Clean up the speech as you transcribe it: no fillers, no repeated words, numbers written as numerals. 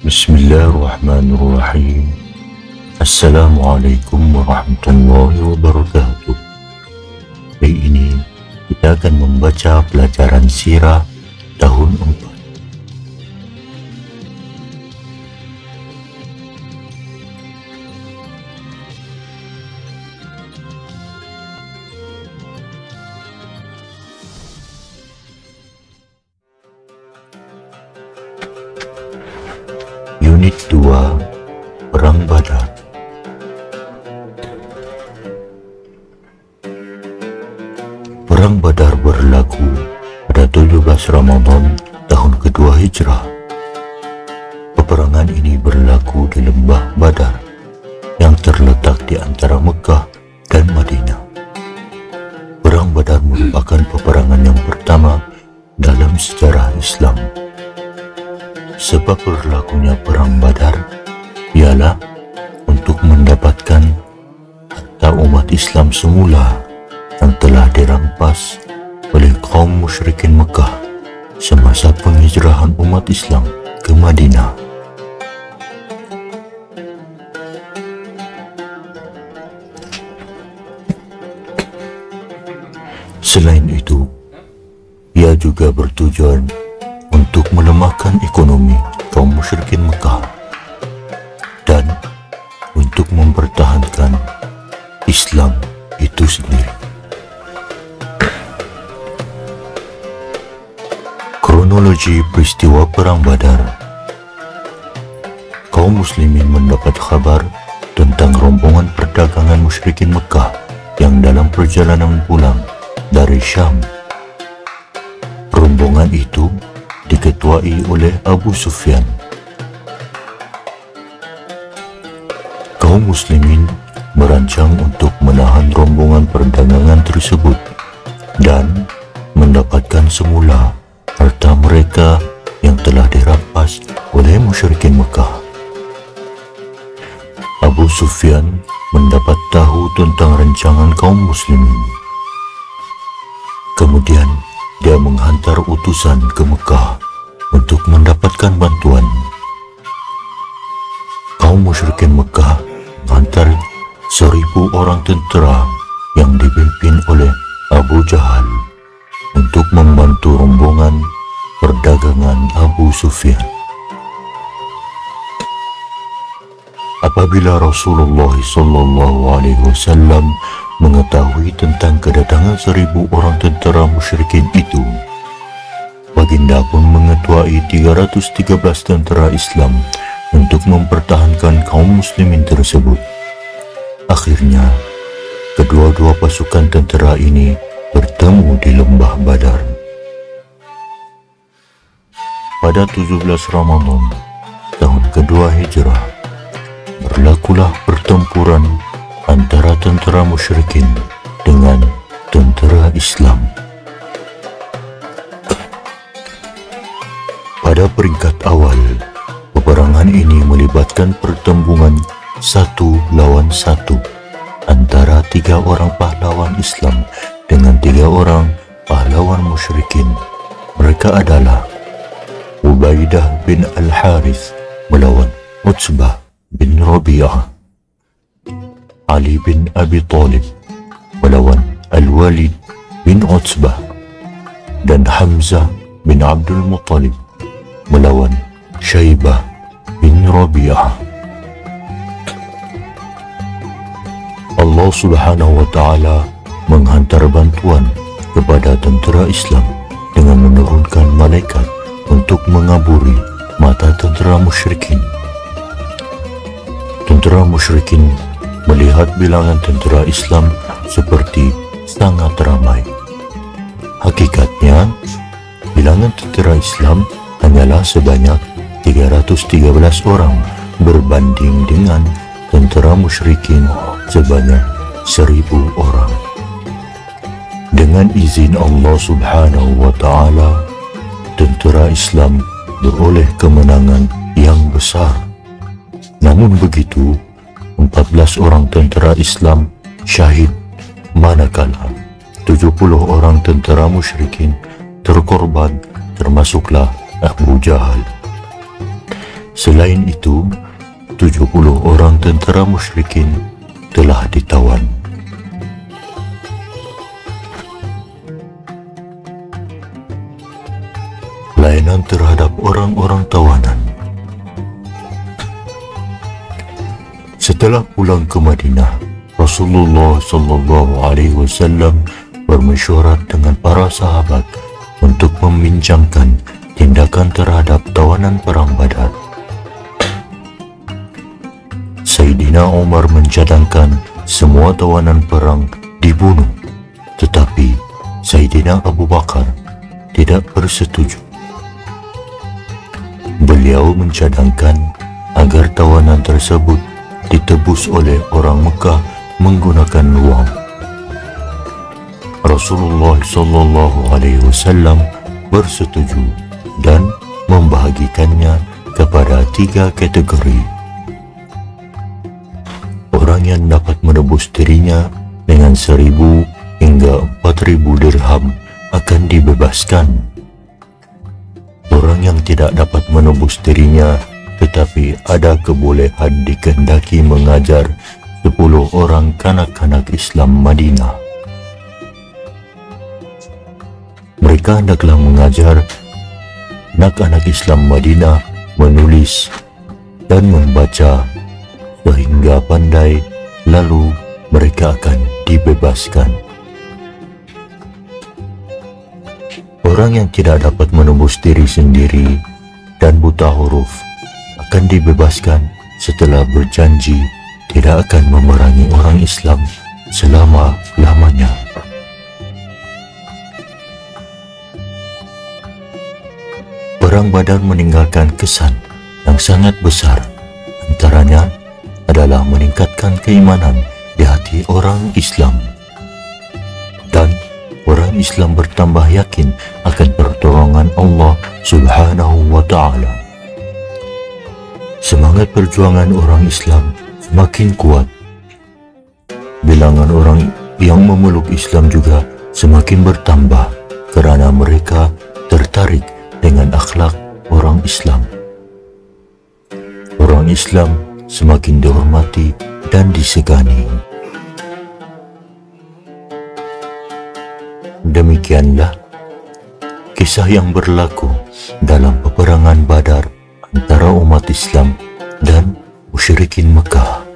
Bismillahirrahmanirrahim. Assalamualaikum warahmatullahi wabarakatuh. Hari ini kita akan membaca pelajaran sirah tahun 4. Unit 2, Perang Badar. Perang Badar berlaku pada 17 Ramadan tahun kedua Hijrah. Peperangan ini berlaku di lembah Badar yang terletak di antara Mekah dan Madinah. Perang Badar merupakan peperangan yang pertama dalam sejarah Islam. Sebab berlakunya Perang Badar ialah untuk mendapatkan harta umat Islam semula yang telah dirampas oleh kaum musyrikin Mekah semasa penghijrahan umat Islam ke Madinah. Selain itu, ia juga bertujuan untuk melemahkan ekonomi kaum musyrikin Mekah dan untuk mempertahankan Islam itu sendiri. Kronologi peristiwa Perang Badar. Kaum muslimin mendapat kabar tentang rombongan perdagangan musyrikin Mekah yang dalam perjalanan pulang dari Syam. Rombongan itu diketuai oleh Abu Sufyan. Kaum muslimin merancang untuk menahan rombongan perdagangan tersebut dan mendapatkan semula harta mereka yang telah dirampas oleh musyrikin Mekah. Abu Sufyan mendapat tahu tentang rancangan kaum muslimin. Kemudian dia menghantar utusan ke Mekah untuk mendapatkan bantuan. Kaum musyrikin Mekah menghantar 1000 orang tentera yang dipimpin oleh Abu Jahal untuk membantu rombongan perdagangan Abu Sufyan. Apabila Rasulullah SAW mengetahui tentang kedatangan 1000 orang tentera musyrikin itu, baginda pun mengetuai 313 tentera Islam untuk mempertahankan kaum muslimin tersebut. Akhirnya, kedua-dua pasukan tentera ini bertemu di lembah Badar. Pada 17 Ramadan tahun kedua Hijrah, berlakulah pertempuran antara tentera musyrikin dengan tentera Islam. Pada peringkat awal, peperangan ini melibatkan pertembungan 1 lawan 1 antara 3 orang pahlawan Islam dengan 3 orang pahlawan musyrikin. Mereka adalah Ubaidah bin Al-Harith melawan Utsbah bin Rabi'ah, Ali bin Abi Thalib melawan Al-Walid bin Utsbah, dan Hamzah bin Abdul Muttalib melawan Syaibah bin Rabi'ah. Allah Subhanahu wa Ta'ala menghantar bantuan kepada tentera Islam dengan menurunkan malaikat untuk mengaburi mata tentera musyrikin. Tentera musyrikin melihat bilangan tentera Islam seperti sangat ramai. Hakikatnya, bilangan tentera Islam hanyalah sebanyak 313 orang berbanding dengan tentera musyrikin sebanyak 1000 orang. Dengan izin Allah Subhanahu wa Ta'ala, tentera Islam beroleh kemenangan yang besar. Namun begitu, 14 orang tentera Islam syahid, manakala 70 orang tentera musyrikin terkorban, termasuklah Abu Jahal. Selain itu, 70 orang tentara musyrikin telah ditawan. Pelayanan terhadap orang-orang tawanan. Setelah pulang ke Madinah, Rasulullah SAW bermesyuarat dengan para sahabat untuk membincangkan tindakan terhadap tawanan perang Badar. Sayyidina Umar mencadangkan semua tawanan perang dibunuh, tetapi Sayyidina Abu Bakar tidak bersetuju. Beliau mencadangkan agar tawanan tersebut ditebus oleh orang Mekah menggunakan wang. Rasulullah SAW bersetuju dan membahagikannya kepada 3 kategori. Orang yang dapat menebus dirinya dengan 1.000 hingga 4.000 dirham akan dibebaskan. Orang yang tidak dapat menebus dirinya tetapi ada kebolehan dikehendaki mengajar 10 orang kanak-kanak Islam Madinah. Mereka hendaklah mengajar anak-anak Islam Madinah menulis dan membaca sehingga pandai, lalu mereka akan dibebaskan. Orang yang tidak dapat menembus diri sendiri dan buta huruf akan dibebaskan setelah berjanji tidak akan memerangi orang Islam selama-lamanya. Perang Badar meninggalkan kesan yang sangat besar, antaranya adalah meningkatkan keimanan di hati orang Islam, dan orang Islam bertambah yakin akan pertolongan Allah Subhanahu wa Ta'ala. Semangat perjuangan orang Islam semakin kuat. Bilangan orang yang memeluk Islam juga semakin bertambah kerana mereka tertarik dengan akhlak orang Islam. Orang Islam semakin dihormati dan disegani. Demikianlah kisah yang berlaku dalam peperangan Badar antara umat Islam dan musyrikin Mekah.